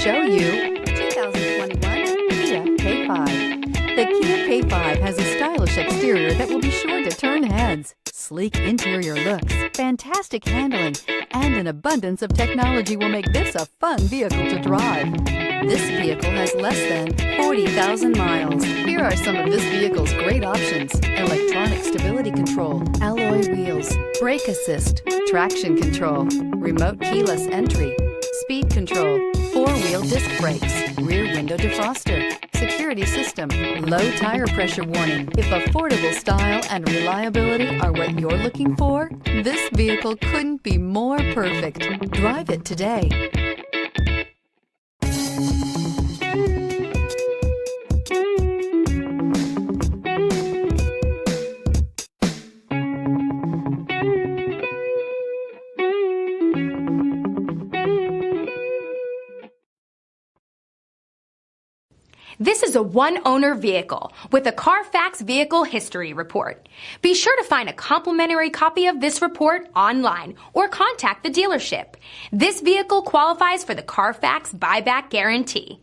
show you 2021 Kia K5. The Kia K5 has a stylish exterior that will be sure to turn heads. Sleek interior looks, fantastic handling, and an abundance of technology will make this a fun vehicle to drive. This vehicle has less than 40,000 miles. Here are some of this vehicle's great options: electronic stability control, alloy wheels, brake assist, traction control, remote keyless entry, speed control, four-wheel disc brakes, rear window defroster, security system, low tire pressure warning. If affordable style and reliability are what you're looking for, this vehicle couldn't be more perfect. Drive it today. This is a one-owner vehicle with a Carfax Vehicle History Report. Be sure to find a complimentary copy of this report online or contact the dealership. This vehicle qualifies for the Carfax Buyback Guarantee.